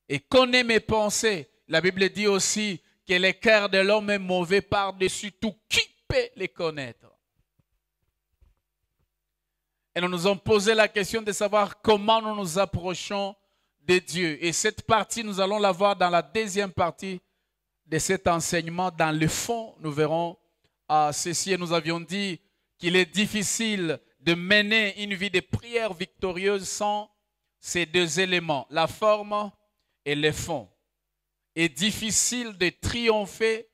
et connaît mes pensées. La Bible dit aussi que le cœur de l'homme est mauvais par-dessus tout. Qui peut les connaître? Et nous nous avons posé la question de savoir comment nous nous approchons de Dieu. Et cette partie, nous allons la voir dans la deuxième partie de cet enseignement. Dans le fond, nous verrons ceci. Et nous avions dit qu'il est difficile de mener une vie de prière victorieuse sans ces deux éléments, la forme et le fond. Et difficile de triompher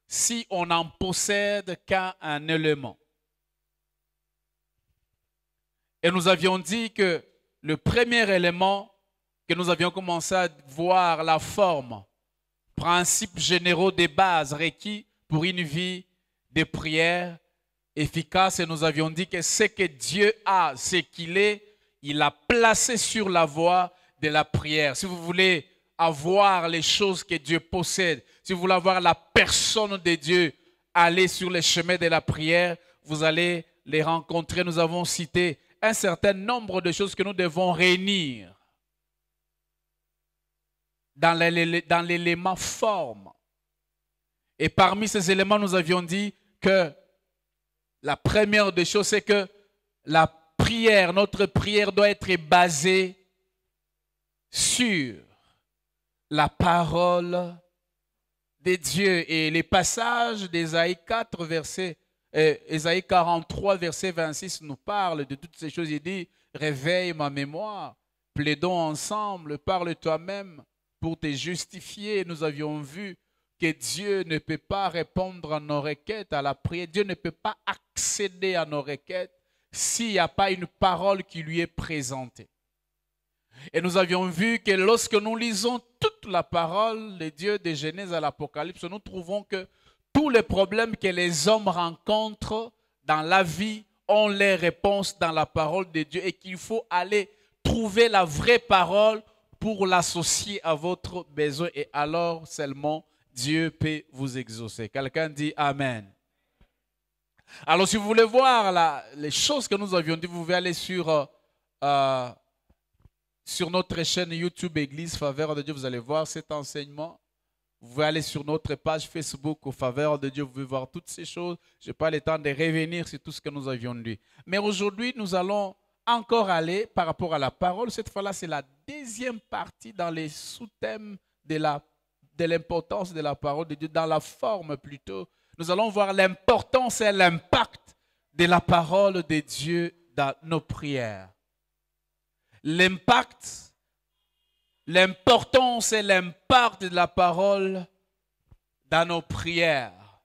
si on n'en possède qu'un élément. Et nous avions dit que le premier élément que nous avions commencé à voir, la forme, principes généraux de base requis pour une vie de prière efficace. Et nous avions dit que ce que Dieu a, ce qu'il est, il a placé sur la voie de la prière. Si vous voulez avoir les choses que Dieu possède, si vous voulez avoir la personne de Dieu, aller sur les chemins de la prière, vous allez les rencontrer. Nous avons cité un certain nombre de choses que nous devons réunir dans l'élément forme. Et parmi ces éléments, nous avions dit que la première des choses, c'est que la prière, notre prière doit être basée sur la parole de Dieu. Et les passages d'Ésaïe 4, Ésaïe 43, verset 26 nous parle de toutes ces choses. Il dit, réveille ma mémoire, plaidons ensemble, parle toi-même pour te justifier. Nous avions vu que Dieu ne peut pas répondre à nos requêtes, à la prière. Dieu ne peut pas accéder à nos requêtes s'il n'y a pas une parole qui lui est présentée. Et nous avions vu que lorsque nous lisons toute la parole de Dieu, de Genèse à l'Apocalypse, nous trouvons que tous les problèmes que les hommes rencontrent dans la vie ont les réponses dans la parole de Dieu et qu'il faut aller trouver la vraie parole pour l'associer à votre besoin et alors seulement Dieu peut vous exaucer. Quelqu'un dit Amen. Alors si vous voulez voir les choses que nous avions dit, vous pouvez aller sur notre chaîne YouTube Église Faveur de Dieu, vous allez voir cet enseignement. Vous pouvez aller sur notre page Facebook au Faveur de Dieu, vous pouvez voir toutes ces choses. Je n'ai pas le temps de revenir sur tout ce que nous avions dit. Mais aujourd'hui, nous allons encore aller par rapport à la parole. Cette fois-là, c'est la deuxième partie dans les sous-thèmes de l'importance de la parole de Dieu, dans la forme plutôt. Nous allons voir l'importance et l'impact de la parole de Dieu dans nos prières. L'importance et l'impact de la parole dans nos prières.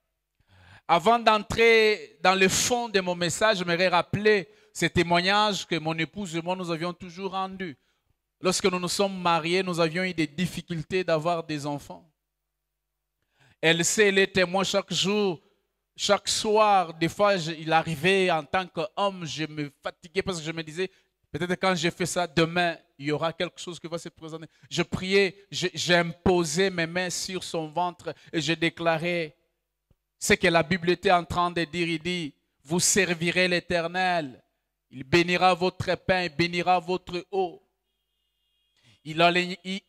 Avant d'entrer dans le fond de mon message, j'aimerais rappeler ce témoignage que mon épouse et moi nous avions toujours rendu. Lorsque nous nous sommes mariés, nous avions eu des difficultés d'avoir des enfants. Elle sait, elle est témoin chaque jour, chaque soir. Des fois, il arrivait en tant qu'homme, je me fatiguais parce que je me disais, peut-être quand j'ai fait ça, demain, il y aura quelque chose qui va se présenter. Je priais, j'imposais mes mains sur son ventre et je déclarais ce que la Bible était en train de dire. Il dit, vous servirez l'Éternel. Il bénira votre pain, il bénira votre eau. Il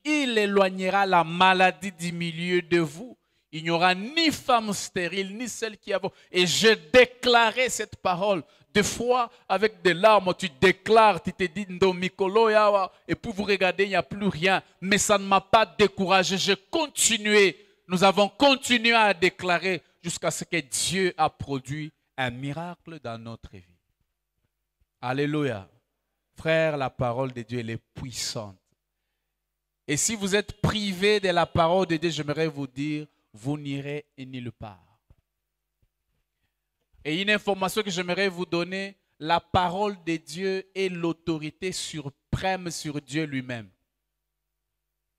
éloignera la maladie du milieu de vous. Il n'y aura ni femme stérile, ni celle qui a... Et je déclarais cette parole. Des fois, avec des larmes, tu déclares, tu te dis, et puis vous regardez, il n'y a plus rien. Mais ça ne m'a pas découragé. J'ai continué. Nous avons continué à déclarer jusqu'à ce que Dieu a produit un miracle dans notre vie. Alléluia. Frère, la parole de Dieu, elle est puissante. Et si vous êtes privé de la parole de Dieu, j'aimerais vous dire, vous n'irez nulle part. Et une information que j'aimerais vous donner, la parole de Dieu est l'autorité suprême sur Dieu lui-même.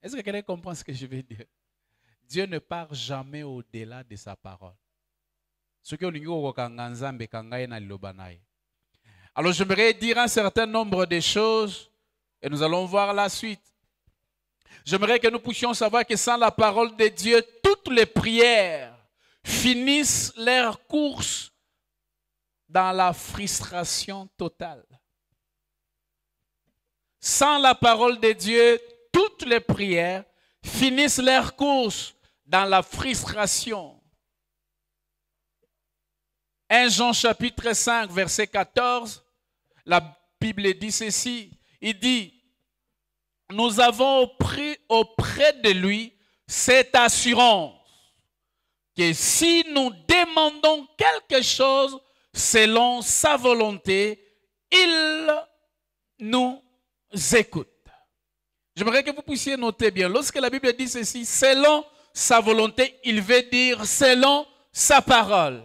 Est-ce que quelqu'un comprend ce que je veux dire? Dieu ne part jamais au-delà de sa parole. Alors j'aimerais dire un certain nombre de choses et nous allons voir la suite. J'aimerais que nous puissions savoir que sans la parole de Dieu, toutes les prières finissent leur course dans la frustration totale. Sans la parole de Dieu, toutes les prières finissent leur course dans la frustration. 1 Jean chapitre 5, verset 14, la Bible dit ceci, il dit, nous avons auprès de lui cette assurance que si nous demandons quelque chose selon sa volonté, il nous écoute. J'aimerais que vous puissiez noter bien, lorsque la Bible dit ceci, selon sa volonté, il veut dire selon sa parole.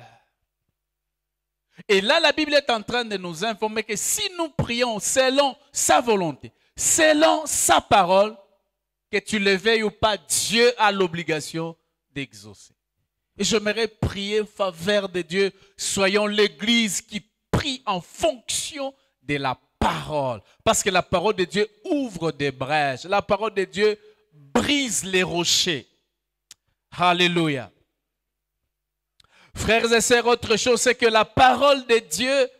Et là, la Bible est en train de nous informer que si nous prions selon sa volonté, selon sa parole, que tu le veuilles ou pas, Dieu a l'obligation d'exaucer. Et j'aimerais prier en faveur de Dieu. Soyons l'Église qui prie en fonction de la parole. Parce que la parole de Dieu ouvre des brèches. La parole de Dieu brise les rochers. Alléluia. Frères et sœurs, autre chose, c'est que la parole de Dieu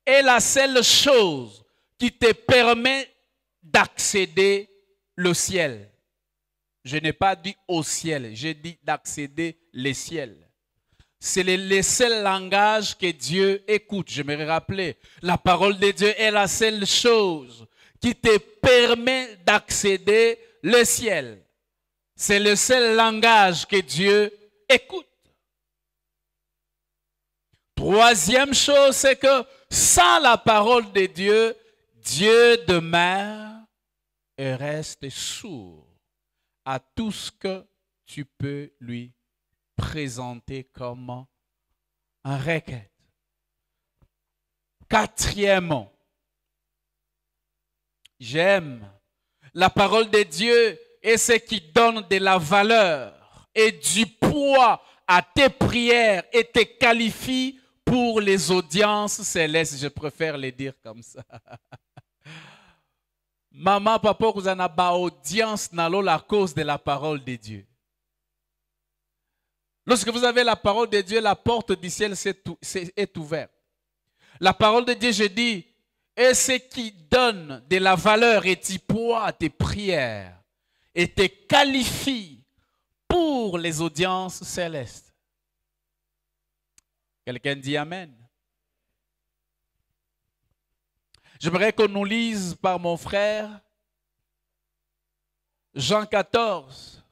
est la seule chose qui te permet d'accéder au ciel. Je n'ai pas dit au ciel, j'ai dit d'accéder au ciel. C'est le seul langage que Dieu écoute. Je me rappelle, la parole de Dieu est la seule chose qui te permet d'accéder au ciel. C'est le seul langage que Dieu écoute. Troisième chose, c'est que sans la parole de Dieu, Dieu demeure et reste sourd à tout ce que tu peux lui présenter comme un requête. Quatrièmement, j'aime la parole de Dieu et ce qui donne de la valeur et du poids à tes prières et te qualifie pour les audiences célestes. Je préfère les dire comme ça. Maman, papa, vous en avez audience dans la cause de la parole de Dieu. Lorsque vous avez la parole de Dieu, la porte du ciel est ouverte. La parole de Dieu, je dis, est ce qui donne de la valeur et du poids à tes prières et te qualifie pour les audiences célestes. Quelqu'un dit Amen. J'aimerais qu'on nous lise par mon frère Jean 14,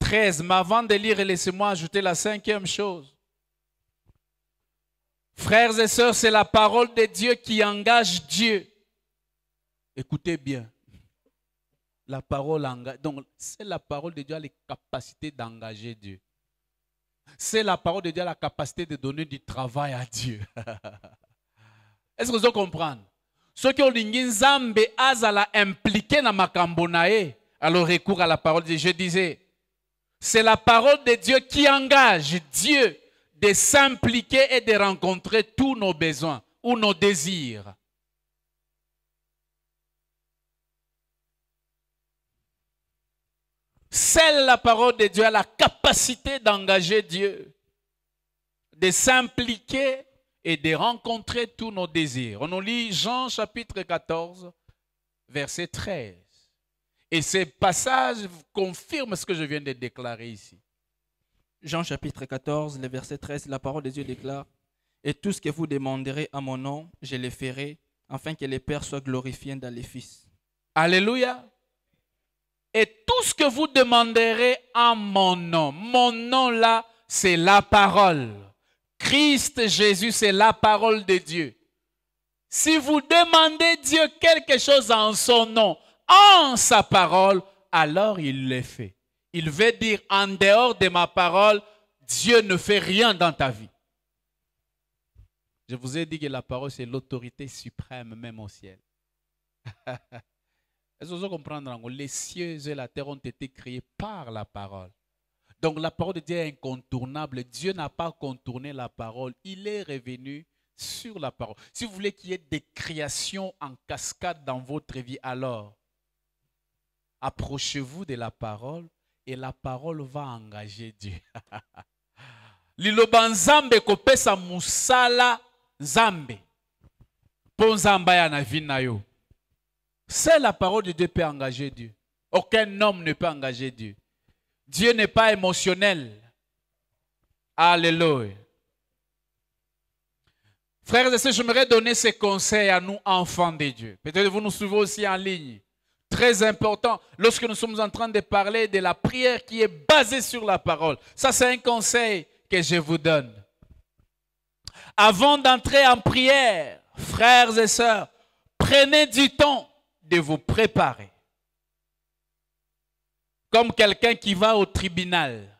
13. Mais avant de lire, laissez-moi ajouter la cinquième chose. Frères et sœurs, c'est la parole de Dieu qui engage Dieu. Écoutez bien. La parole engage. Donc, c'est la parole de Dieu a les capacités d'engager Dieu. C'est la parole de Dieu a la capacité de donner du travail à Dieu. Est-ce que vous comprenez? Ceux qui ont l'ingenzambe azala impliqué dans makambo nae, alors recours à la parole de Dieu. Je disais, c'est la parole de Dieu qui engage Dieu de s'impliquer et de rencontrer tous nos besoins ou nos désirs. Seule la parole de Dieu a la capacité d'engager Dieu, de s'impliquer et de rencontrer tous nos désirs. On nous lit Jean chapitre 14, verset 13. Et ce passage confirme ce que je viens de déclarer ici. Jean chapitre 14, le verset 13, la parole de Dieu déclare « Et tout ce que vous demanderez à mon nom, je le ferai, afin que le Père soit glorifié dans les Fils. » Alléluia. Et tout ce que vous demanderez en mon nom là, c'est la parole. Christ Jésus, c'est la parole de Dieu. Si vous demandez Dieu quelque chose en son nom, en sa parole, alors il le fait. Il veut dire, en dehors de ma parole, Dieu ne fait rien dans ta vie. Je vous ai dit que la parole, c'est l'autorité suprême, même au ciel. Est-ce que vous comprenez? Les cieux et la terre ont été créés par la parole. Donc la parole de Dieu est incontournable. Dieu n'a pas contourné la parole. Il est revenu sur la parole. Si vous voulez qu'il y ait des créations en cascade dans votre vie, alors approchez-vous de la parole et la parole va engager Dieu. Liloba nzambe kopesa musala nzambe. Po nzamba ya na vie na yo. C'est la parole de Dieu peut engager Dieu. Aucun homme ne peut engager Dieu. Dieu n'est pas émotionnel. Alléluia. Frères et sœurs, j'aimerais donner ces conseils à nous, enfants de Dieu. Peut-être vous nous suivez aussi en ligne. Très important, lorsque nous sommes en train de parler de la prière qui est basée sur la parole. Ça, c'est un conseil que je vous donne. Avant d'entrer en prière, frères et sœurs, prenez du temps de vous préparer. Comme quelqu'un qui va au tribunal.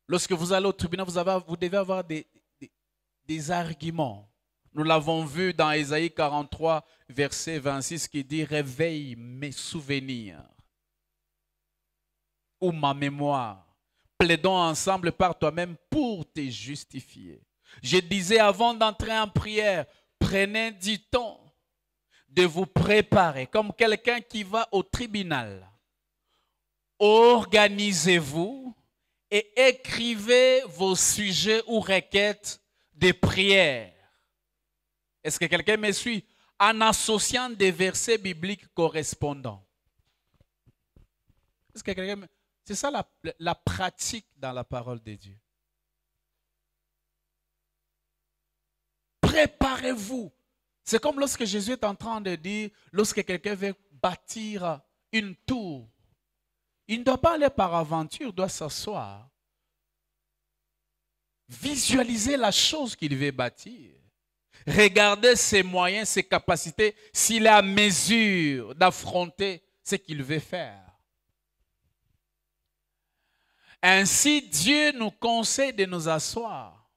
Lorsque vous allez au tribunal, vous devez avoir des arguments. Nous l'avons vu dans Ésaïe 43, verset 26, qui dit « Réveille mes souvenirs ou ma mémoire. Plaidons ensemble par toi-même pour te justifier. » Je disais avant d'entrer en prière, prenez du temps de vous préparer comme quelqu'un qui va au tribunal. Organisez-vous et écrivez vos sujets ou requêtes de prière. Est-ce que quelqu'un me suit? En associant des versets bibliques correspondants. Est-ce que quelqu'un me... C'est ça la pratique dans la parole de Dieu. Préparez-vous. C'est comme lorsque Jésus est en train de dire, lorsque quelqu'un veut bâtir une tour, il ne doit pas aller par aventure, il doit s'asseoir. Visualiser la chose qu'il veut bâtir. Regarder ses moyens, ses capacités, s'il est à mesure d'affronter ce qu'il veut faire. Ainsi, Dieu nous conseille de nous asseoir,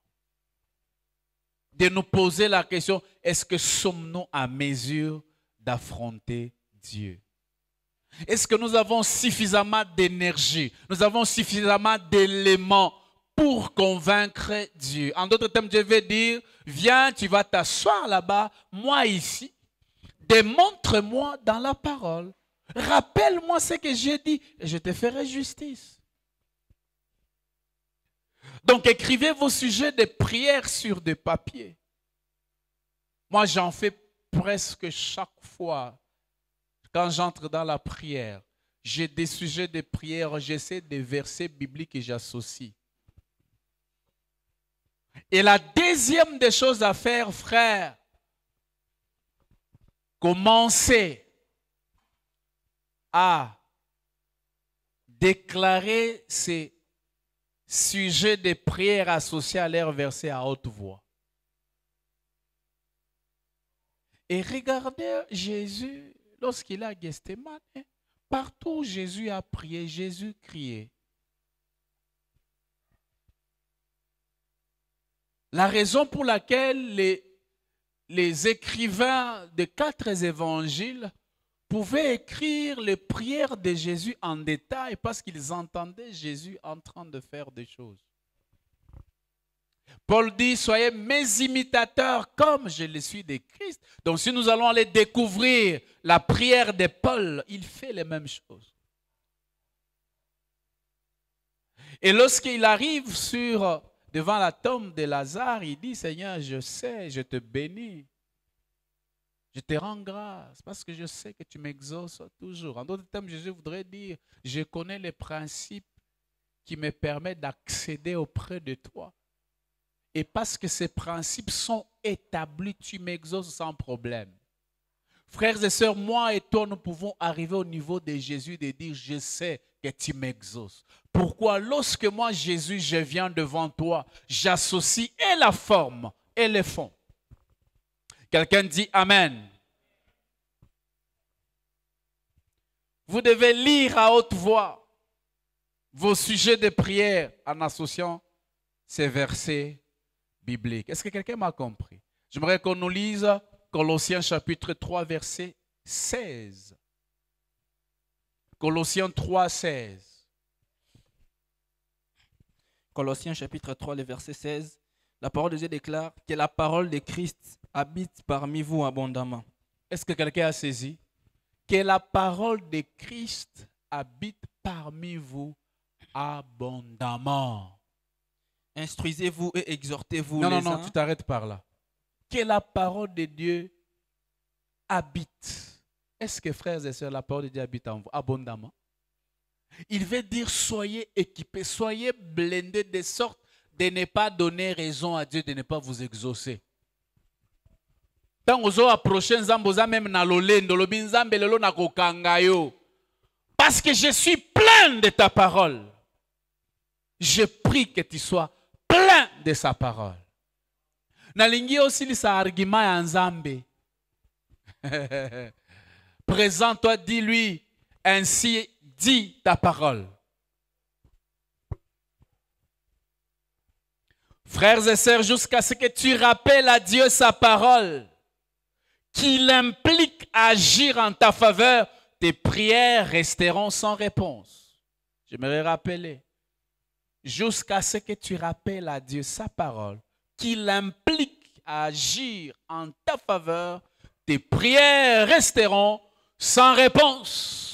de nous poser la question, est-ce que sommes-nous à mesure d'affronter Dieu? Est-ce que nous avons suffisamment d'énergie, nous avons suffisamment d'éléments pour convaincre Dieu? En d'autres termes, Dieu veut dire, viens, tu vas t'asseoir là-bas, moi ici, démontre-moi dans la parole, rappelle-moi ce que j'ai dit et je te ferai justice. Donc écrivez vos sujets de prière sur des papiers. Moi j'en fais presque chaque fois. Quand j'entre dans la prière, j'ai des sujets de prière, j'essaie des versets bibliques que j'associe. Et la deuxième des choses à faire, frère, commencez à déclarer ces sujets de prière associés à leurs versets à haute voix. Et regardez Jésus, lorsqu'il est à Gethsémane, partout où Jésus a prié, Jésus criait. La raison pour laquelle les écrivains des 4 évangiles pouvaient écrire les prières de Jésus en détail parce qu'ils entendaient Jésus en train de faire des choses. Paul dit, soyez mes imitateurs comme je le suis de Christ. Donc si nous allons aller découvrir la prière de Paul, il fait les mêmes choses. Et lorsqu'il arrive devant la tombe de Lazare, il dit, Seigneur, je sais, je te bénis. Je te rends grâce parce que je sais que tu m'exauces toujours. En d'autres termes, Jésus voudrait dire, je connais les principes qui me permettent d'accéder auprès de toi. Et parce que ces principes sont établis, tu m'exauces sans problème. Frères et sœurs, moi et toi, nous pouvons arriver au niveau de Jésus de dire, je sais que tu m'exauces. Pourquoi? Lorsque moi, Jésus, je viens devant toi, j'associe et la forme et le fond. Quelqu'un dit Amen. Vous devez lire à haute voix vos sujets de prière en associant ces versets bibliques. Est-ce que quelqu'un m'a compris? J'aimerais qu'on nous lise Colossiens chapitre 3, verset 16. Colossiens 3, 16. Colossiens chapitre 3, le verset 16. La parole de Dieu déclare que la parole de Christ habite parmi vous abondamment. Est-ce que quelqu'un a saisi? Que la parole de Christ habite parmi vous abondamment. Instruisez-vous et exhortez-vous Non, tu t'arrêtes par là. Que la parole de Dieu habite. Est-ce que, frères et sœurs, la parole de Dieu habite en vous abondamment? Il veut dire soyez équipés, soyez blindés de sorte de ne pas donner raison à Dieu de ne pas vous exaucer. Tant vous approchez Nzambe, même na lolendo, lobi Nzambe lelo na kokanga yo. Parce que je suis plein de ta parole. Je prie que tu sois plein de sa parole. Nalingi aussi lisa argument ya Nzambe. Présente-toi, dis-lui, ainsi dit ta parole. Frères et sœurs, jusqu'à ce que tu rappelles à Dieu sa parole, qu'il implique agir en ta faveur, tes prières resteront sans réponse. J'aimerais rappeler, jusqu'à ce que tu rappelles à Dieu sa parole, qu'il implique agir en ta faveur, tes prières resteront sans réponse.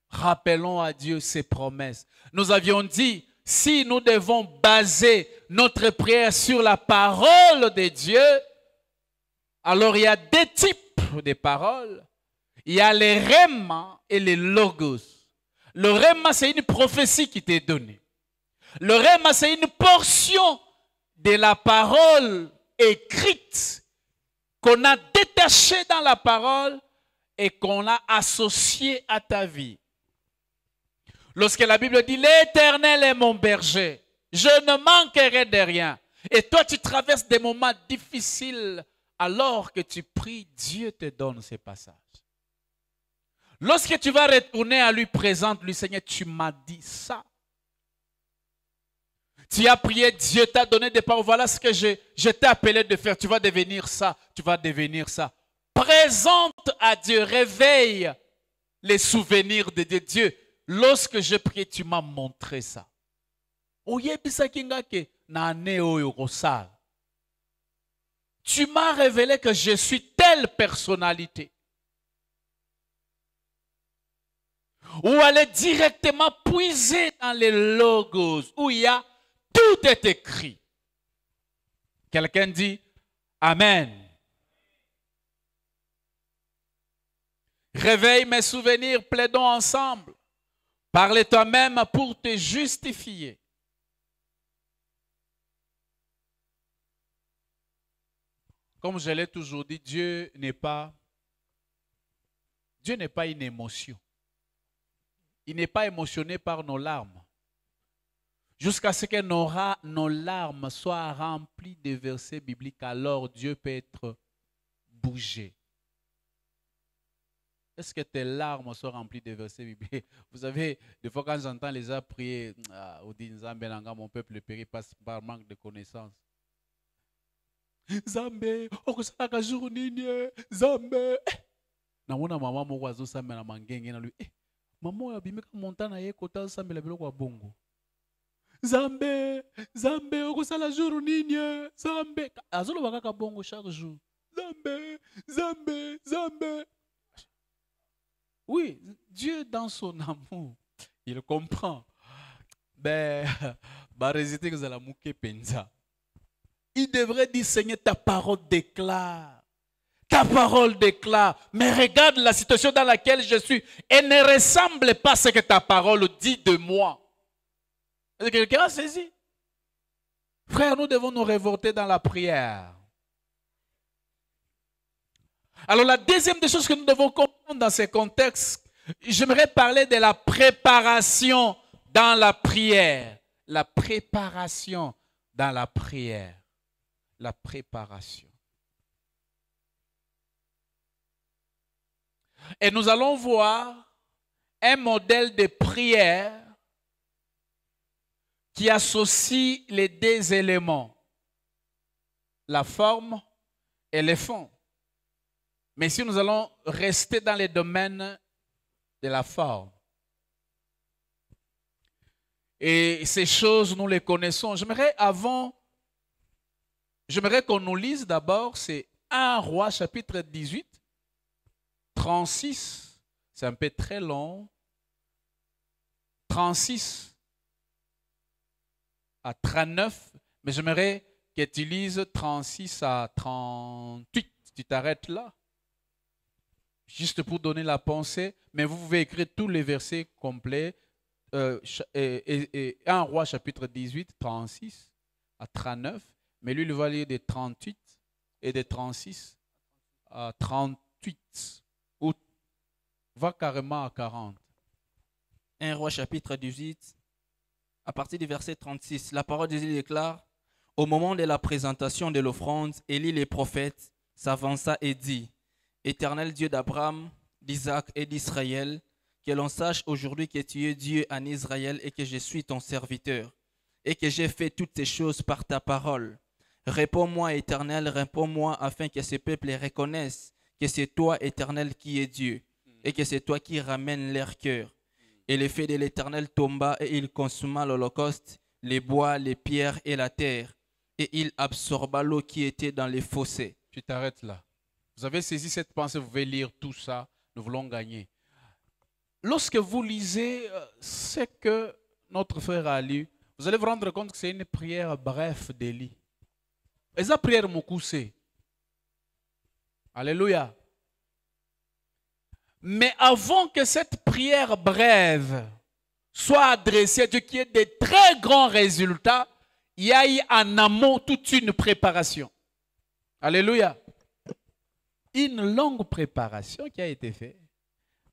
Rappelons à Dieu ses promesses. Nous avions dit, si nous devons baser notre prière sur la parole de Dieu, alors il y a deux types de paroles. Il y a les rhéma et les logos. Le rhéma, c'est une prophétie qui t'est donnée. Le rhéma, c'est une portion de la parole écrite qu'on a détachée dans la parole et qu'on a associée à ta vie. Lorsque la Bible dit « L'Éternel est mon berger, je ne manquerai de rien ». Et toi, tu traverses des moments difficiles alors que tu pries, Dieu te donne ces passages. Lorsque tu vas retourner à lui, présente-lui, Seigneur, tu m'as dit ça. Tu as prié, Dieu t'a donné des paroles. Voilà ce que je t'ai appelé de faire. Tu vas devenir ça, tu vas devenir ça. Présente à Dieu, réveille les souvenirs de Dieu. Lorsque je prie, tu m'as montré ça. Tu m'as révélé que je suis telle personnalité. Ou aller directement puiser dans les logos où il y a tout est écrit. Quelqu'un dit Amen. Réveille mes souvenirs, plaidons ensemble. Parle toi-même pour te justifier. Comme je l'ai toujours dit, Dieu n'est pas une émotion. Il n'est pas émotionné par nos larmes. Jusqu'à ce que nos larmes soient remplies de versets bibliques, alors Dieu peut être bougé. Est-ce que tes larmes sont remplies de versets bibliques? Vous savez, des fois quand j'entends les gens prier, mon peuple périt par manque de connaissances. Zambe, okusaka jour nini, Zambe. Namona maman moko azosamela mangenge na lui. Maman abimeka montana ye kota samela biloko ya bongo. Zambe, Zambe, okusala jour nini, Zambe. Azoloba kaka bongo chaque jour. Zambe, Zambe, Zambe. Oui, Dieu dans son amour, il comprend. Ben, résister que la mouke penza. Il devrait dire, Seigneur, ta parole déclare. Ta parole déclare. Mais regarde la situation dans laquelle je suis et ne ressemble pas à ce que ta parole dit de moi. Est-ce que quelqu'un a saisi? Frère, nous devons nous révolter dans la prière. Alors la deuxième des choses que nous devons comprendre dans ces contextes, j'aimerais parler de la préparation dans la prière. La préparation dans la prière. La préparation. Et nous allons voir un modèle de prière qui associe les deux éléments, la forme et le fond. Mais si nous allons rester dans les domaines de la forme, et ces choses, nous les connaissons. J'aimerais qu'on nous lise d'abord, c'est 1 Roi chapitre 18, 36, c'est un peu très long, 36 à 39, mais j'aimerais que tu lises 36 à 38, tu t'arrêtes là. juste pour donner la pensée, mais vous pouvez écrire tous les versets complets. 1 Roi chapitre 18, 36 à 39, mais lui, il va lire des 38 et des 36 à 38, ou va carrément à 40. 1 Roi chapitre 18, à partir du verset 36, la parole de Dieu déclare: au moment de la présentation de l'offrande, Élie le prophète s'avança et dit: Éternel Dieu d'Abraham, d'Isaac et d'Israël, que l'on sache aujourd'hui que tu es Dieu en Israël et que je suis ton serviteur, et que j'ai fait toutes ces choses par ta parole. Réponds-moi, Éternel, réponds-moi, afin que ce peuple reconnaisse que c'est toi, Éternel, qui es Dieu, et que c'est toi qui ramènes leur cœur. Et le feu de l'Éternel tomba, et il consuma l'holocauste, les bois, les pierres et la terre, et il absorba l'eau qui était dans les fossés. Tu t'arrêtes là. Vous avez saisi cette pensée, vous pouvez lire tout ça, nous voulons gagner. Lorsque vous lisez ce que notre frère a lu, vous allez vous rendre compte que c'est une prière brève d'Élie. Et sa prière m'a coussé. Alléluia. Mais avant que cette prière brève soit adressée à Dieu qui ait des très grands résultats, il y a eu en amont toute une préparation. Alléluia. Une longue préparation qui a été faite,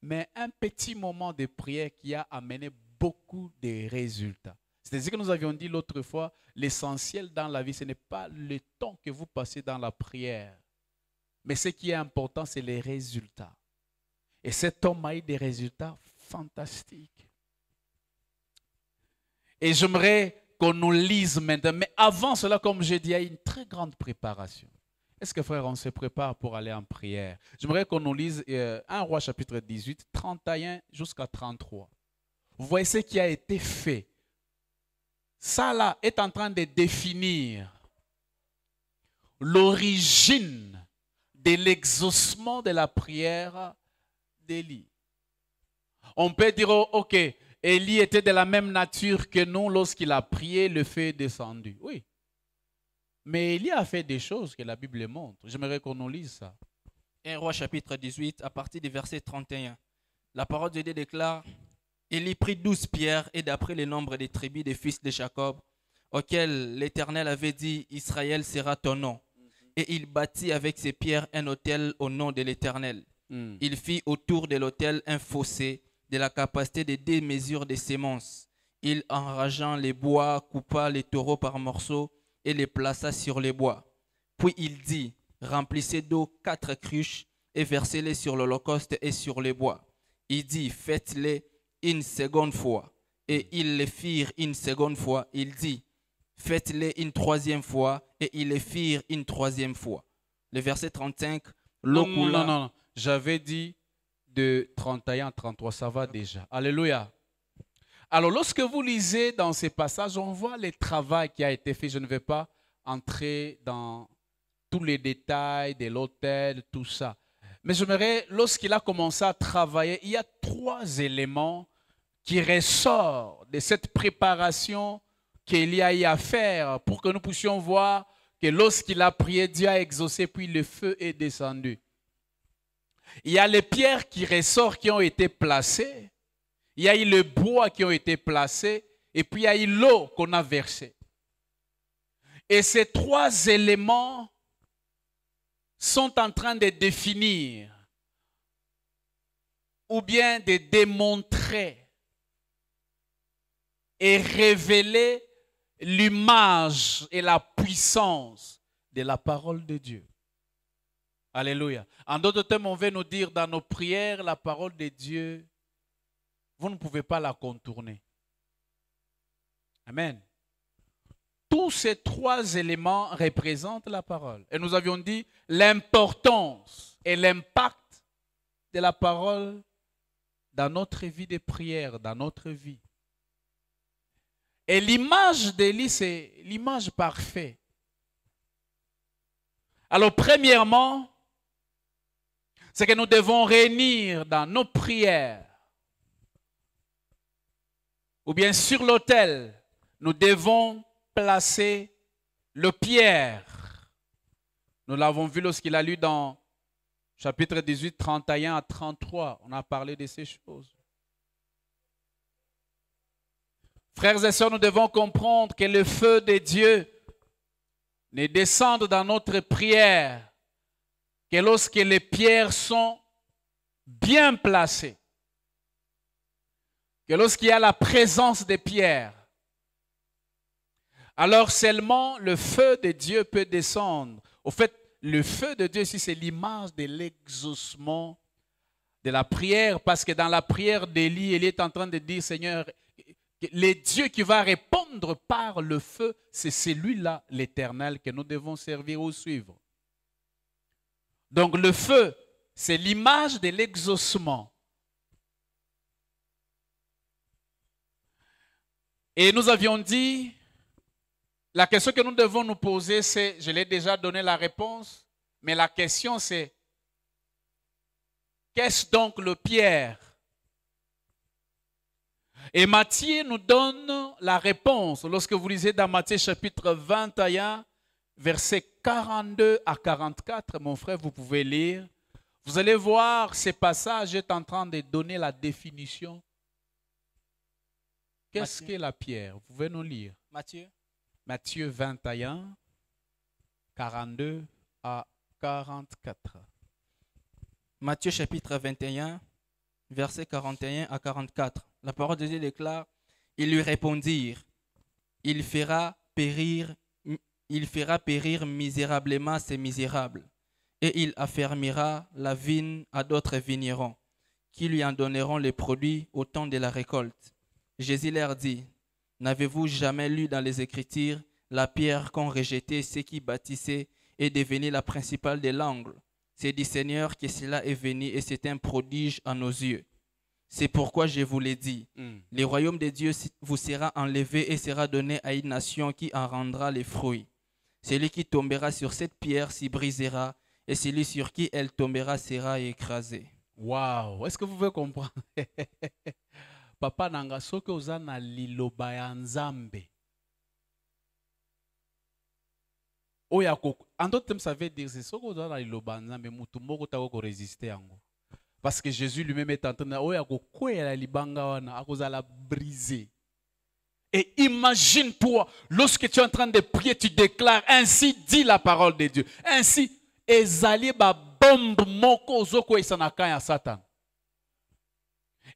mais un petit moment de prière qui a amené beaucoup de résultats. C'est ce que nous avions dit l'autre fois, l'essentiel dans la vie, ce n'est pas le temps que vous passez dans la prière, mais ce qui est important, c'est les résultats. Et cet homme a eu des résultats fantastiques. Et j'aimerais qu'on nous lise maintenant, mais avant cela, comme j'ai dit, il y a une très grande préparation. Est-ce que frère, on se prépare pour aller en prière? J'aimerais qu'on nous lise 1 Roi chapitre 18, 31 jusqu'à 33. Vous voyez ce qui a été fait. Ça là est en train de définir l'origine de l'exaucement de la prière d'Élie. On peut dire, ok, Élie était de la même nature que nous lorsqu'il a prié, le feu est descendu. Oui. Mais Élie a fait des choses que la Bible montre. J'aimerais qu'on nous lise ça. 1 Roi chapitre 18, à partir du verset 31. La parole de Dieu déclare: Élie prit 12 pierres, et d'après le nombre des tribus des fils de Jacob, auxquels l'Éternel avait dit: Israël sera ton nom. Et il bâtit avec ces pierres un autel au nom de l'Éternel. Il fit autour de l'autel un fossé de la capacité de 2 mesures de semences. Il enrageant les bois, coupa les taureaux par morceaux et les plaça sur les bois. Puis il dit: remplissez d'eau 4 cruches et versez-les sur l'holocauste et sur les bois. Il dit: faites-les une seconde fois. Et ils les firent une seconde fois. Il dit: faites-les une troisième fois. Et ils les firent une troisième fois. Le verset 35, l'eau coula. Non. J'avais dit de 31 à 33, ça va déjà. Alléluia. Alors, lorsque vous lisez dans ces passages, on voit le travail qui a été fait. Je ne vais pas entrer dans tous les détails de l'autel, tout ça. Mais j'aimerais, lorsqu'il a commencé à travailler, il y a 3 éléments qui ressortent de cette préparation qu'il y a eu à faire pour que nous puissions voir que lorsqu'il a prié, Dieu a exaucé, puis le feu est descendu. Il y a les pierres qui ressortent, qui ont été placées. Il y a eu le bois qui ont été placés. Et puis il y a eu l'eau qu'on a versée. Et ces 3 éléments sont en train de définir ou bien de démontrer et révéler l'image et la puissance de la parole de Dieu. Alléluia. En d'autres termes, on veut nous dire dans nos prières, la parole de Dieu, vous ne pouvez pas la contourner. Amen. Tous ces 3 éléments représentent la parole. Et nous avions dit l'importance et l'impact de la parole dans notre vie de prière, dans notre vie. Et l'image d'Élie, c'est l'image parfaite. Alors, premièrement, c'est que nous devons réunir dans nos prières, ou bien sur l'autel, nous devons placer le pierre. Nous l'avons vu lorsqu'il a lu dans chapitre 18, 31 à 33. On a parlé de ces choses. Frères et sœurs, nous devons comprendre que le feu de Dieu ne descend dans notre prière que lorsque les pierres sont bien placées. Que lorsqu'il y a la présence des pierres, alors seulement le feu de Dieu peut descendre. Au fait, le feu de Dieu ici, c'est l'image de l'exaucement de la prière, parce que dans la prière d'Élie, il est en train de dire, Seigneur, le Dieu qui va répondre par le feu, c'est celui-là, l'Éternel, que nous devons servir ou suivre. Donc le feu, c'est l'image de l'exaucement. Et nous avions dit, la question que nous devons nous poser, c'est, je l'ai déjà donné la réponse, mais la question c'est, qu'est-ce donc le pierre? Et Matthieu nous donne la réponse. Lorsque vous lisez dans Matthieu chapitre 21, versets 42 à 44, mon frère, vous pouvez lire. Vous allez voir, ce passage est en train de donner la définition. Qu'est-ce que la pierre? Vous pouvez nous lire. Matthieu 21, 42 à 44. Matthieu chapitre 21, versets 41 à 44. La parole de Dieu déclare, ils lui répondirent, il fera périr misérablement ces misérables, et il affermira la vigne à d'autres vignerons, qui lui en donneront les produits au temps de la récolte. Jésus leur dit, n'avez-vous jamais lu dans les Écritures, la pierre qu'ont rejetée ceux qui bâtissaient est devenue la principale de l'angle. C'est du Seigneur que cela est venu et c'est un prodige à nos yeux. C'est pourquoi je vous l'ai dit, le royaume de Dieu vous sera enlevé et sera donné à une nation qui en rendra les fruits. Celui qui tombera sur cette pierre s'y brisera et celui sur qui elle tombera sera écrasé. Waouh! Est-ce que vous pouvez comprendre? Papa nanga soki oza na liloba ya Nzambe. Oya ko en d'autres termes ça veut dire c'est soki oza na liloba ya Nzambe mutu moko ta ko résister yango. Parce que Jésus lui-même est en train de oya ko kwela libanga wana akozala briser. Et imagine-toi, lorsque tu es en train de prier, tu déclares, ainsi dit la parole de Dieu. Ainsi, ezali ba bombe moko zoko esanaka ya Satan.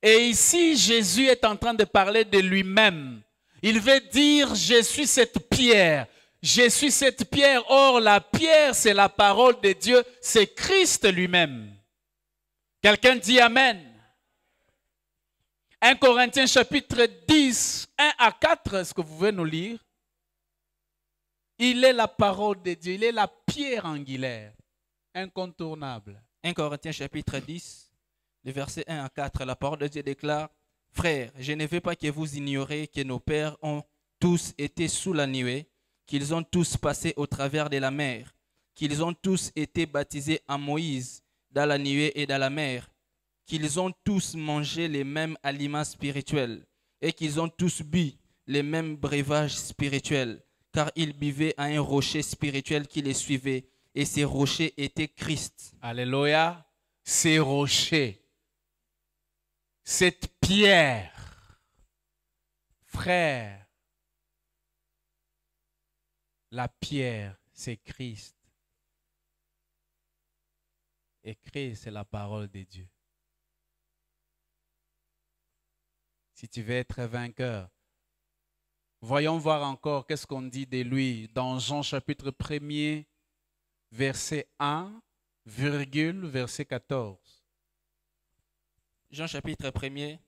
Et ici, Jésus est en train de parler de lui-même. Il veut dire, je suis cette pierre. Je suis cette pierre. Or, la pierre, c'est la parole de Dieu. C'est Christ lui-même. Quelqu'un dit Amen. 1 Corinthiens chapitre 10, 1 à 4, est-ce que vous pouvez nous lire? Il est la parole de Dieu. Il est la pierre angulaire. Incontournable. 1 Corinthiens chapitre 10. Le verset 1 à 4, la parole de Dieu déclare, « Frères, je ne veux pas que vous ignoriez que nos pères ont tous été sous la nuée, qu'ils ont tous passé au travers de la mer, qu'ils ont tous été baptisés en Moïse dans la nuée et dans la mer, qu'ils ont tous mangé les mêmes aliments spirituels et qu'ils ont tous bu les mêmes breuvages spirituels, car ils buvaient à un rocher spirituel qui les suivait, et ces rochers étaient Christ. » Alléluia, ces rochers. Cette pierre, frère, la pierre, c'est Christ. Et Christ, c'est la parole de Dieu. Si tu veux être vainqueur, voyons voir encore qu'est-ce qu'on dit de lui dans Jean chapitre 1er, verset 1, verset 14. Jean chapitre 1er,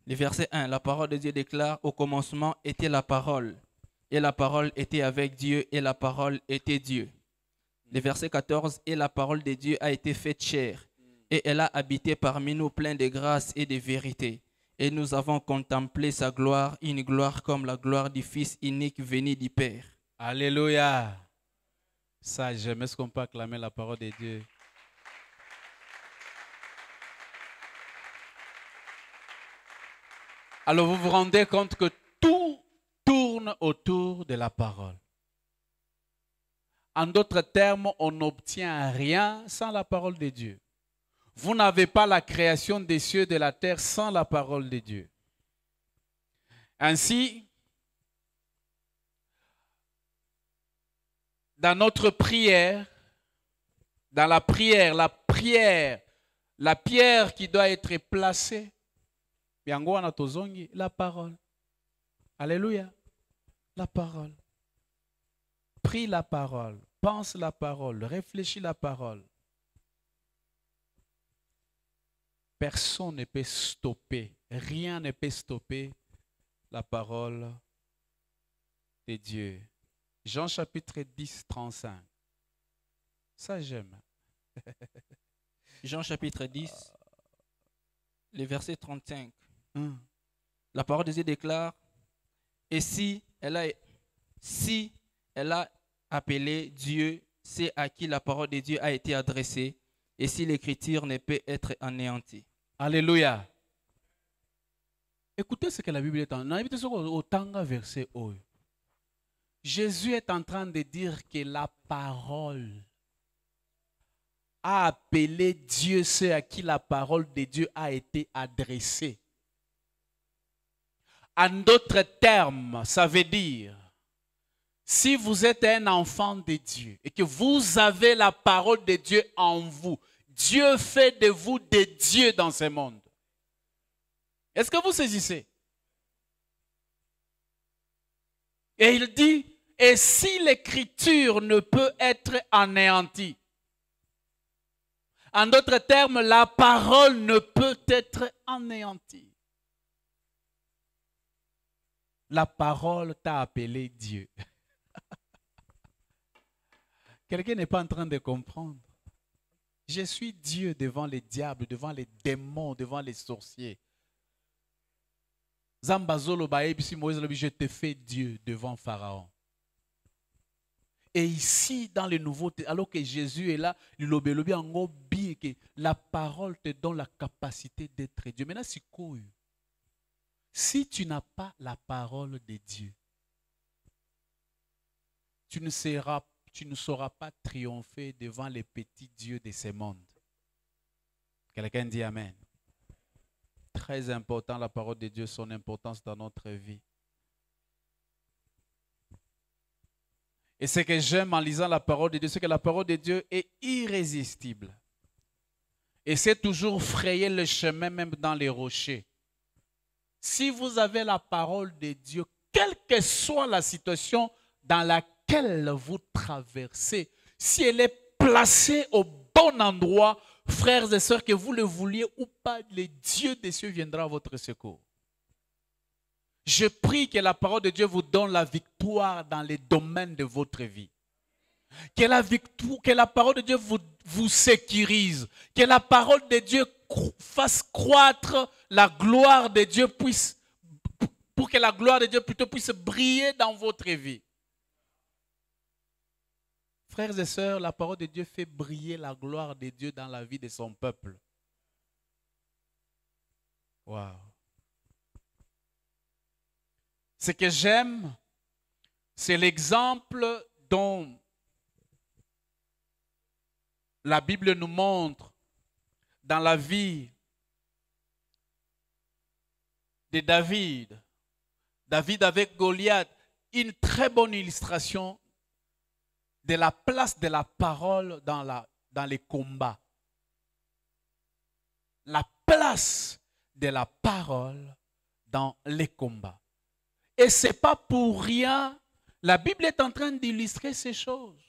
le verset 1, la parole de Dieu déclare, au commencement était la parole, et la parole était avec Dieu, et la parole était Dieu. Le verset 14, et la parole de Dieu a été faite chair, et elle a habité parmi nous plein de grâce et de vérité. Et nous avons contemplé sa gloire, une gloire comme la gloire du Fils unique venu du Père. Alléluia. Ça, j'aime ce qu'on peut acclamer la parole de Dieu. Alors vous vous rendez compte que tout tourne autour de la parole. En d'autres termes, on n'obtient rien sans la parole de Dieu. Vous n'avez pas la création des cieux et de la terre sans la parole de Dieu. Ainsi, dans notre prière, dans la pierre qui doit être placée, la parole. Alléluia. La parole. Prie la parole. Pense la parole. Réfléchis la parole. Personne ne peut stopper. Rien ne peut stopper la parole de Dieu. Jean chapitre 10, 35. Ça j'aime. Jean chapitre 10, le verset 35. La parole de Dieu déclare, et si elle a appelé Dieu, c'est à qui la parole de Dieu a été adressée, et si l'écriture ne peut être anéantie. Alléluia. Écoutez ce que la Bible est en train de dire. Verset haut. Jésus est en train de dire que la parole a appelé Dieu, c'est à qui la parole de Dieu a été adressée. En d'autres termes, ça veut dire, si vous êtes un enfant de Dieu et que vous avez la parole de Dieu en vous, Dieu fait de vous des dieux dans ce monde. Est-ce que vous saisissez? Et il dit, et si l'écriture ne peut être anéantie, en d'autres termes, la parole ne peut être anéantie. La parole t'a appelé Dieu. Quelqu'un n'est pas en train de comprendre. Je suis Dieu devant les diables, devant les démons, devant les sorciers. Zambazolo baebisi Moïse, je te fais Dieu devant Pharaon. Et ici, dans le Nouveau Testament, alors que Jésus est là, la parole te donne la capacité d'être Dieu. Maintenant, c'est quoi? Si tu n'as pas la parole de Dieu, tu ne sauras pas triompher devant les petits dieux de ce monde. Quelqu'un dit Amen. Très important, la parole de Dieu, son importance dans notre vie. Et ce que j'aime en lisant la parole de Dieu, c'est que la parole de Dieu est irrésistible. Et c'est toujours frayer le chemin même dans les rochers. Si vous avez la parole de Dieu, quelle que soit la situation dans laquelle vous traversez, si elle est placée au bon endroit, frères et sœurs, que vous le vouliez ou pas, le Dieu des cieux viendra à votre secours. Je prie que la parole de Dieu vous donne la victoire dans les domaines de votre vie. Que la parole de Dieu vous sécurise. Que la parole de Dieu fasse croître la gloire de Dieu, pour que la gloire de Dieu plutôt puisse briller dans votre vie. Frères et sœurs, la parole de Dieu fait briller la gloire de Dieu dans la vie de son peuple. Waouh! Ce que j'aime, c'est l'exemple dont la Bible nous montre dans la vie de David. David avec Goliath, une très bonne illustration de la place de la parole dans les combats. La place de la parole dans les combats. Et ce n'est pas pour rien, la Bible est en train d'illustrer ces choses.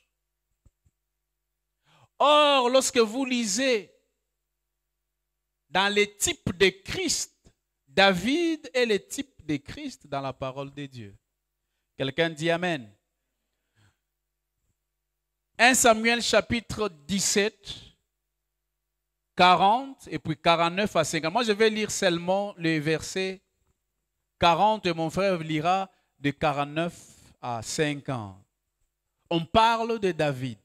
Or, lorsque vous lisez dans les types de Christ, David est le type de Christ dans la parole de Dieu. Quelqu'un dit Amen. 1 Samuel chapitre 17, 40 et puis 49 à 50. Moi, je vais lire seulement les versets 40 et mon frère lira de 49 à 50. On parle de David.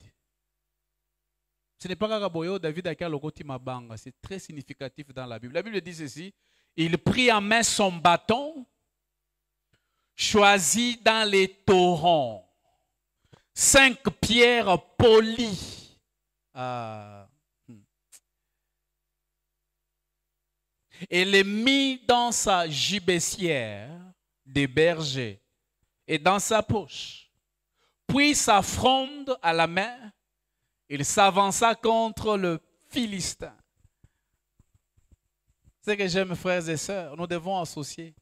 Ce n'est pas Gagaboyo, David a lokoti mabanga. C'est très significatif dans la Bible. La Bible dit ceci. Il prit en main son bâton, choisi dans les torrents. 5 pierres polies. Et les mit dans sa gibecière des bergers et dans sa poche. Puis sa fronde à la main, il s'avança contre le Philistin. C'est que j'aime, frères et sœurs, nous devons associer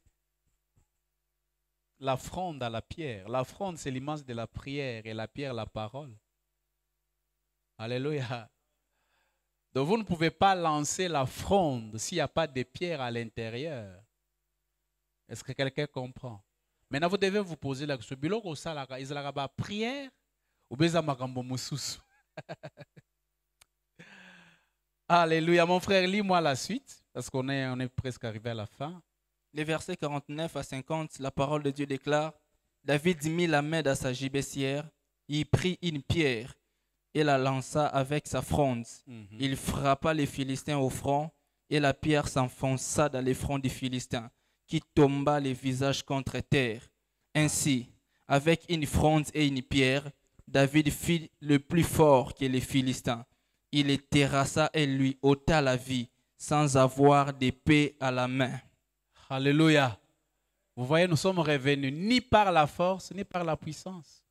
la fronde à la pierre. La fronde, c'est l'image de la prière et la pierre, la parole. Alléluia. Donc vous ne pouvez pas lancer la fronde s'il n'y a pas de pierre à l'intérieur. Est-ce que quelqu'un comprend? Maintenant, vous devez vous poser la question. Biloko salaka, is la prière ou bien makambo mususu? Alléluia. Mon frère, lis-moi la suite parce qu'on est presque arrivé à la fin. Les versets 49 à 50, la parole de Dieu déclare: David mit la main dans sa gibecière, il prit une pierre et la lança avec sa fronde. Il frappa les Philistins au front et la pierre s'enfonça dans les fronts des Philistins, qui tomba les visages contre terre. Ainsi, avec une fronde et une pierre, David fit le plus fort que les Philistins. Il les terrassa et lui ôta la vie, sans avoir d'épée à la main. Alléluia. Vous voyez, nous sommes revenus ni par la force, ni par la puissance.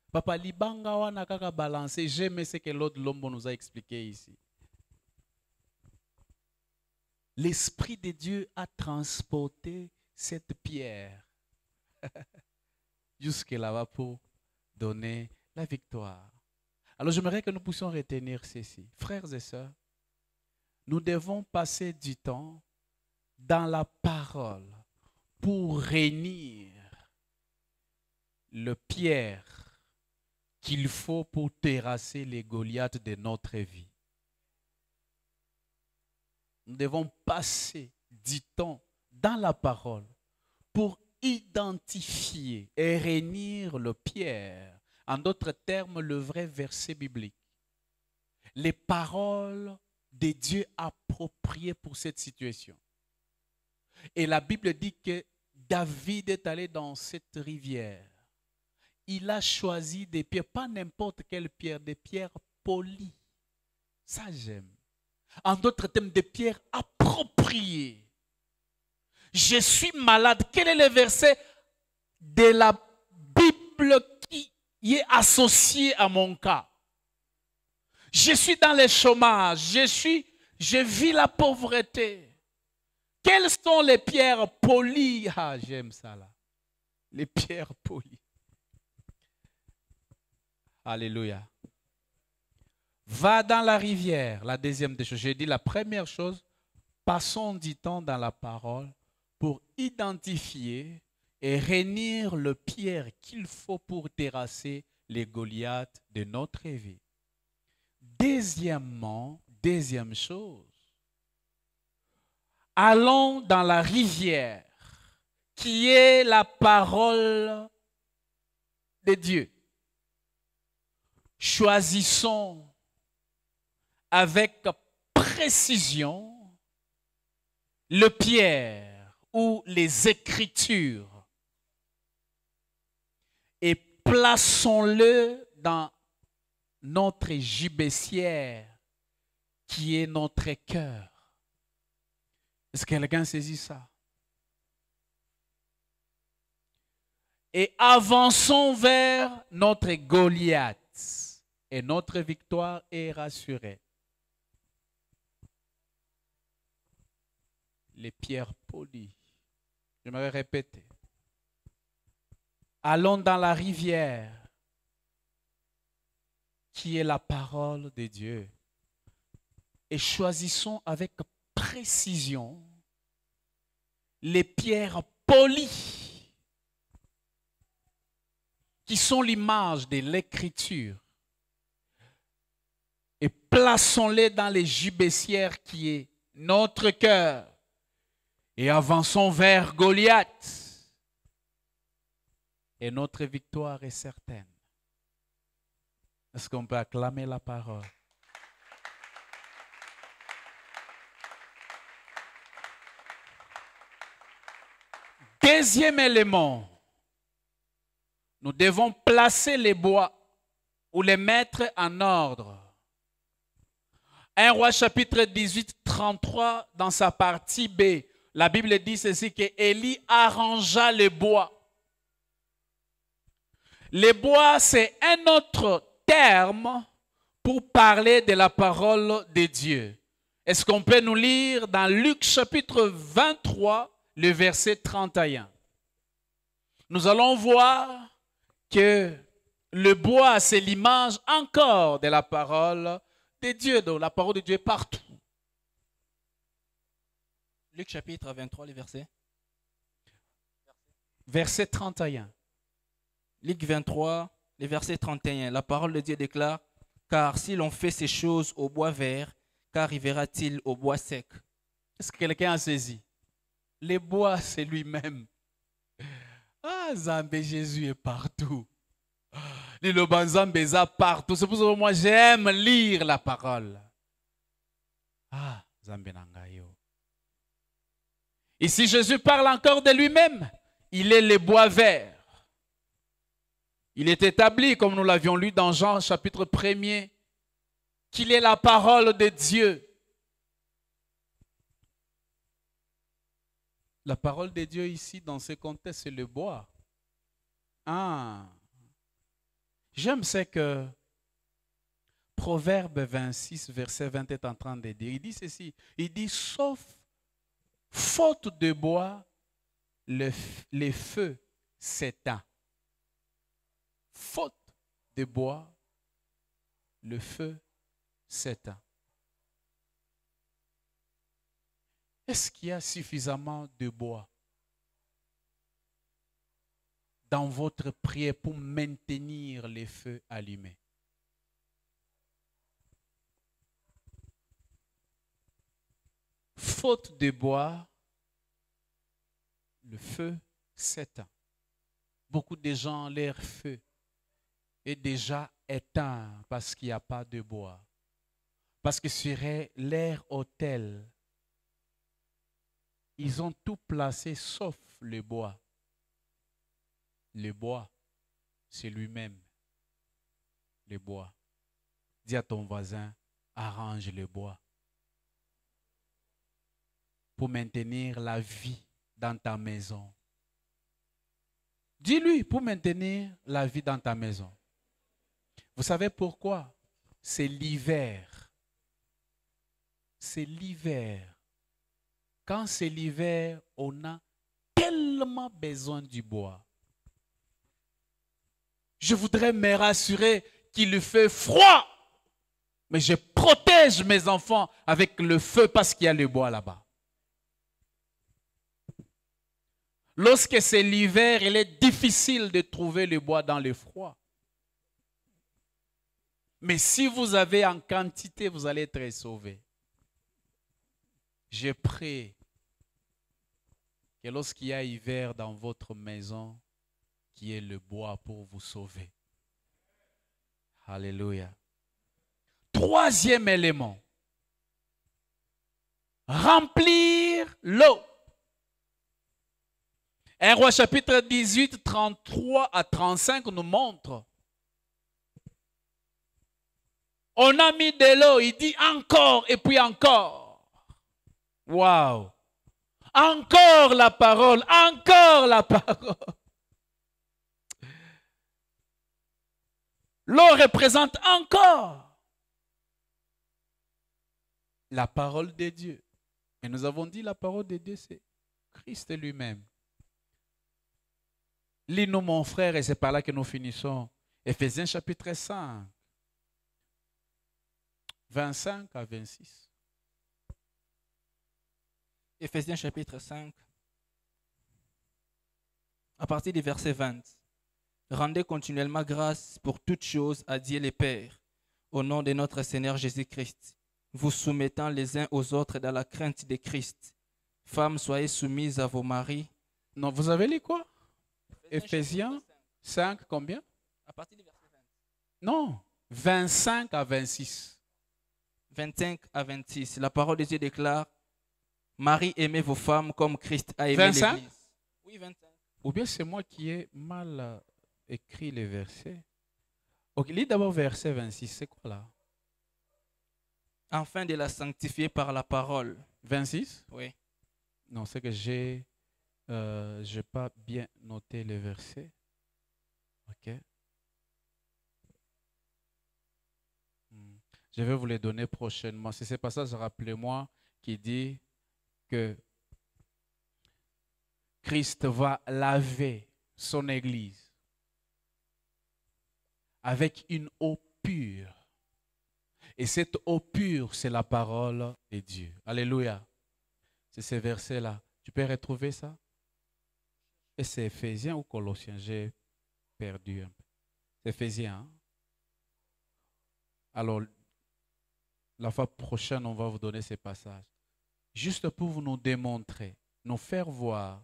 Papa, libanga wana kaka balancer. J'aime ce que l'autre Lombo nous a expliqué ici. L'Esprit de Dieu a transporté cette pierre jusque là-bas pour donner la victoire. Alors j'aimerais que nous puissions retenir ceci. Frères et sœurs, nous devons passer du temps dans la parole pour réunir le pierre qu'il faut pour terrasser les Goliaths de notre vie. Nous devons passer du temps dans la parole pour identifier et réunir le pierre. En d'autres termes, le vrai verset biblique. Les paroles de Dieu appropriées pour cette situation. Et la Bible dit que David est allé dans cette rivière. Il a choisi des pierres, pas n'importe quelle pierre, des pierres polies. Ça j'aime. En d'autres termes, des pierres appropriées. Je suis malade. Quel est le verset de la Bible qui est associé à mon cas? Je suis dans le chômage. Je vis la pauvreté. Quelles sont les pierres polies? Ah, j'aime ça là. Les pierres polies. Alléluia. Va dans la rivière. La deuxième des choses. J'ai dit la première chose. Passons du temps dans la parole pour identifier et réunir le pierre qu'il faut pour terrasser les Goliaths de notre vie. Deuxièmement, deuxième chose. Allons dans la rivière qui est la parole de Dieu. Choisissons avec précision le pierre ou les Écritures et plaçons-le dans notre gibecière qui est notre cœur. Est-ce que quelqu'un saisit ça? Et avançons vers notre Goliath. Et notre victoire est rassurée. Les pierres polies. J'aimerais répéter. Allons dans la rivière qui est la parole de Dieu. Et choisissons avec précision les pierres polies qui sont l'image de l'Écriture. Et plaçons-les dans les gibecières qui est notre cœur. Et avançons vers Goliath. Et notre victoire est certaine. Est-ce qu'on peut acclamer la parole? Deuxième élément. Nous devons placer les bois ou les mettre en ordre. 1 Roi chapitre 18, 33, dans sa partie B, la Bible dit ceci, que Élie arrangea les bois. Les bois, c'est un autre terme pour parler de la parole de Dieu. Est-ce qu'on peut nous lire dans Luc chapitre 23, le verset 31? Nous allons voir que le bois, c'est l'image encore de la parole de Dieu. Donc la parole de Dieu est partout. Luc chapitre 23, les versets. Verset 31. Luc 23, les versets 31. La parole de Dieu déclare, car si l'on fait ces choses au bois vert, qu'arrivera-t-il au bois sec? Est-ce que quelqu'un a saisi? Le bois, c'est lui-même. Ah, Zambé, Jésus est partout. Le Banzambé est partout. C'est pour ça que moi, j'aime lire la parole. Ah, Zambé Nangayo. Ici, Jésus parle encore de lui-même. Il est le bois vert. Il est établi, comme nous l'avions lu dans Jean chapitre 1er, qu'il est la parole de Dieu. La parole de Dieu ici, dans ce contexte, c'est le bois. Ah. J'aime ce que Proverbe 26, verset 20 est en train de dire. Il dit ceci. Il dit, sauf faute de bois, les feux s'éteignent. Faute de bois, le feu s'éteint. Est-ce qu'il y a suffisamment de bois dans votre prière pour maintenir les feux allumés? Faute de bois, le feu s'éteint. Beaucoup de gens, leur feu est déjà éteint parce qu'il n'y a pas de bois. Parce que sur leur autel, ils ont tout placé sauf le bois. Le bois, c'est lui-même. Le bois. Dis à ton voisin, arrange le bois. Pour maintenir la vie dans ta maison. Dis-lui, pour maintenir la vie dans ta maison. Vous savez pourquoi? C'est l'hiver. C'est l'hiver. Quand c'est l'hiver, on a tellement besoin du bois. Je voudrais me rassurer qu'il fait froid. Mais je protège mes enfants avec le feu parce qu'il y a le bois là-bas. Lorsque c'est l'hiver, il est difficile de trouver le bois dans le froid. Mais si vous avez en quantité, vous allez être sauvés. Je prie que lorsqu'il y a hiver dans votre maison, qu'il y ait le bois pour vous sauver. Alléluia. Troisième élément. Remplir l'eau. 1 Roi chapitre 18, 33 à 35 nous montre. On a mis de l'eau, il dit encore et puis encore. Waouh! Encore la parole, encore la parole. L'eau représente encore la parole de Dieu. Et nous avons dit la parole de Dieu, c'est Christ lui-même. Lis-nous mon frère et c'est par là que nous finissons. Éphésiens chapitre 5. 25 à 26. Éphésiens chapitre 5, à partir du verset 20. Rendez continuellement grâce pour toutes choses à Dieu le Père, au nom de notre Seigneur Jésus-Christ, vous soumettant les uns aux autres dans la crainte de Christ. Femmes, soyez soumises à vos maris. Non, vous avez lu quoi? Éphésiens 5, combien? À partir du verset 20. Non, 25 à 26. 25 à 26. La parole de Dieu déclare, Marie, aimez vos femmes comme Christ a aimé 25? l'Église. Oui, 25. Ou bien c'est moi qui ai mal écrit les versets. Ok, lis d'abord verset 26. C'est quoi là? Afin de la sanctifier par la parole. 26? Oui. Non, c'est que j'ai pas bien noté les versets. Ok. Je vais vous les donner prochainement. C'est ce passage, rappelez-moi, qui dit que Christ va laver son Église avec une eau pure. Et cette eau pure, c'est la parole de Dieu. Alléluia. C'est ces versets-là. Tu peux retrouver ça? Et c'est Éphésiens ou Colossiens? J'ai perdu un peu. C'est Éphésiens. Hein? Alors, la fois prochaine, on va vous donner ces passages. Juste pour vous nous démontrer, nous faire voir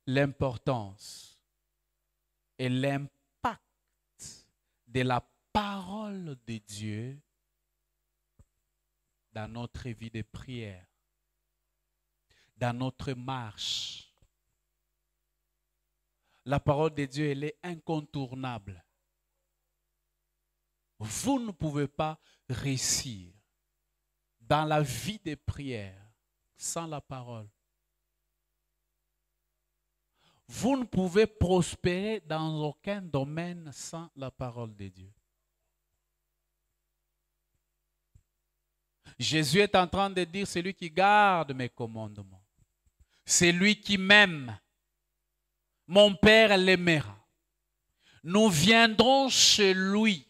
l'importance et l'impact de la parole de Dieu dans notre vie de prière, dans notre marche. La parole de Dieu, elle est incontournable. Vous ne pouvez pas réussir dans la vie de prière sans la parole. Vous ne pouvez prospérer dans aucun domaine sans la parole de Dieu. Jésus est en train de dire, celui qui garde mes commandements, celui qui m'aime, mon Père l'aimera. Nous viendrons chez lui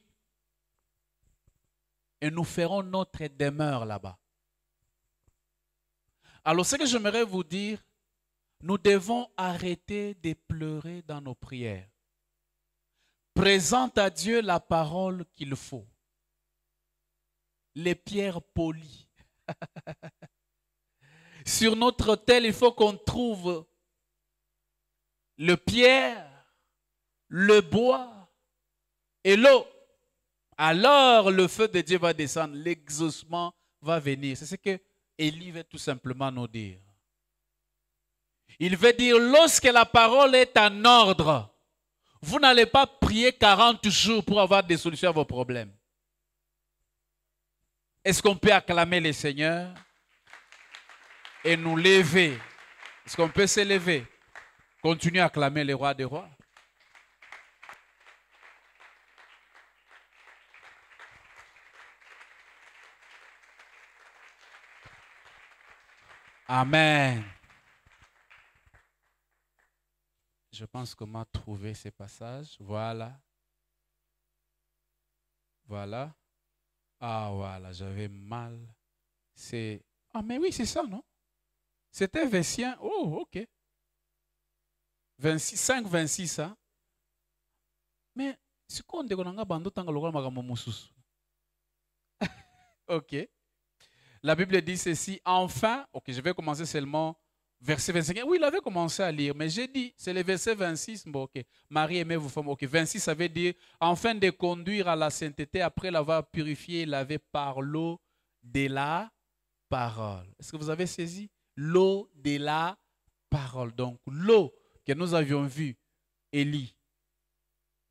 et nous ferons notre demeure là-bas. Alors ce que j'aimerais vous dire, nous devons arrêter de pleurer dans nos prières. Présente à Dieu la parole qu'il faut. Les pierres polies. Sur notre autel, il faut qu'on trouve le pierre, le bois et l'eau. Alors le feu de Dieu va descendre, l'exaucement va venir. C'est ce que Élie veut tout simplement nous dire. Il veut dire, lorsque la parole est en ordre, vous n'allez pas prier 40 jours pour avoir des solutions à vos problèmes. Est-ce qu'on peut acclamer le Seigneur et nous lever? Est-ce qu'on peut se lever? Continuer à acclamer le roi des rois. Amen. Je pense qu'on m'a trouvé ces passages. Voilà. Voilà. Ah, voilà, j'avais mal. C'est... Ah, mais oui, c'est ça, non? C'était Éphésiens. Oh, ok. 26, 5, 26, hein? Mais, c'est quoi on dit qu'on a bandé tant que l'on a ok. La Bible dit ceci. Enfin, ok, je vais commencer seulement verset 25. Oui, il avait commencé à lire, mais j'ai dit, c'est le verset 26. Bon, ok. Marie aimait vous femmes. Ok, 26, ça veut dire, afin de conduire à la sainteté après l'avoir purifié et lavé par l'eau de la parole. Est-ce que vous avez saisi? L'eau de la parole. Donc, l'eau que nous avions vue, Élie,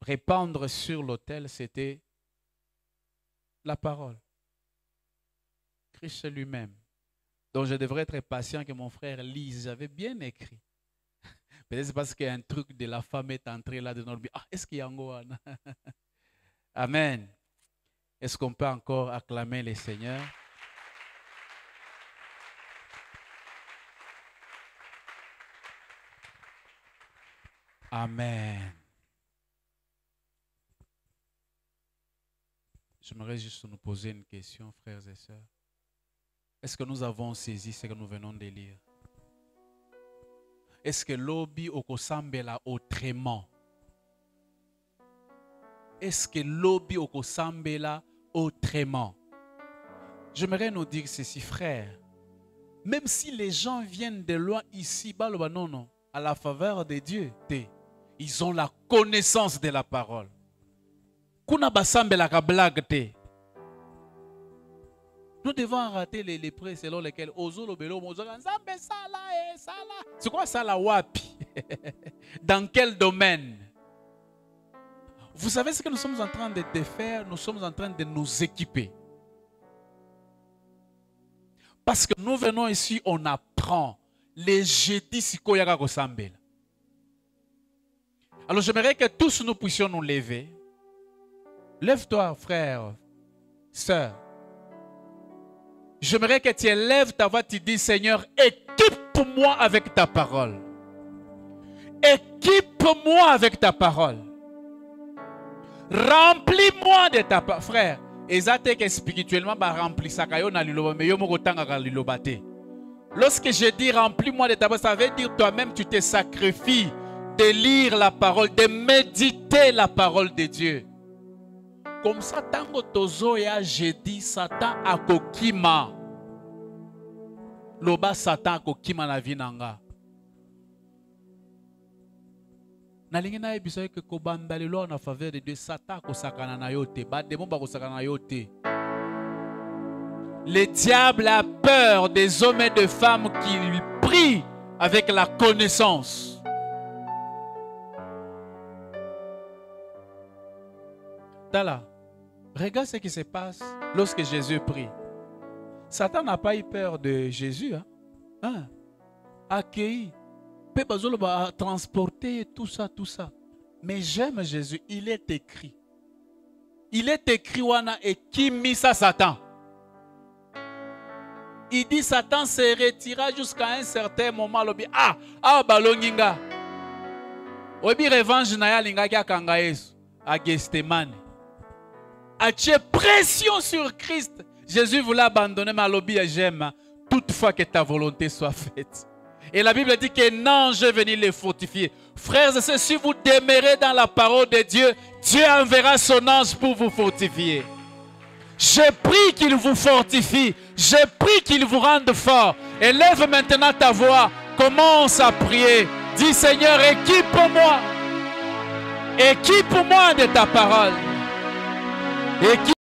répandre sur l'autel, c'était la parole. Christ lui-même. Donc je devrais être patient que mon frère lise. J'avais bien écrit. Peut-être c'est parce qu'il y a un truc de la femme est entrée là-dedans. Ah, est-ce qu'il y a un Amen. Est-ce qu'on peut encore acclamer le Seigneur? Amen. J'aimerais juste nous poser une question, frères et sœurs. Est-ce que nous avons saisi ce que nous venons de lire? Est-ce que l'obi okosambela autrement? Est-ce que l'obi okosambela autrement? J'aimerais nous dire ceci, frère. Même si les gens viennent de loin ici, non, à la faveur de Dieu, ils ont la connaissance de la parole. Kuna basambela ka blague te. Nous devons arrêter les prêts selon lesquels c'est quoi ça la wapi? Dans quel domaine? Vous savez ce que nous sommes en train de faire? Nous sommes en train de nous équiper. Parce que nous venons ici, on apprend. Les jeudis, c'est quoi yaga ressemble. Alors j'aimerais que tous nous puissions nous lever. Lève-toi, frère, sœur. J'aimerais que tu élèves ta voix, tu dis, Seigneur, équipe-moi avec ta parole. Équipe-moi avec ta parole. Remplis-moi de ta parole. Frère, que spirituellement, remplis ça. Lorsque je dis remplis-moi de ta parole, ça veut dire toi-même, tu te sacrifies de lire la parole, de méditer la parole de Dieu. Comme ça, tango tozoya jeudi, Satan a kokima. Loba Satan a kokima na vinanga. Nalingi na ebiso ke kobanda lelo na faveur de Dieu, Satan ko sakana na yote, ba démon ba ko sakana na yote. Le diable a peur des hommes et des femmes qui prient avec la connaissance. Là, regarde ce qui se passe lorsque Jésus prie. Satan n'a pas eu peur de Jésus. Accueilli. Transporter, tout ça. Mais j'aime Jésus. Il est écrit. Il est écrit, wana, et qui mit ça Satan? Il dit Satan se retira jusqu'à un certain moment. Balonginga. Obi revanche na ya linga kia kanga Yesu. A Gethsemane. A tué pression sur Christ. Jésus voulait abandonner ma lobby et j'aime toutefois que ta volonté soit faite. Et la Bible dit que l'ange est venu les fortifier. Frères et sœurs, si vous demeurez dans la parole de Dieu, Dieu enverra son ange pour vous fortifier. Je prie qu'il vous fortifie. Je prie qu'il vous rende fort. Élève maintenant ta voix. Commence à prier. Dis Seigneur, équipe-moi. Équipe-moi de ta parole. Équipe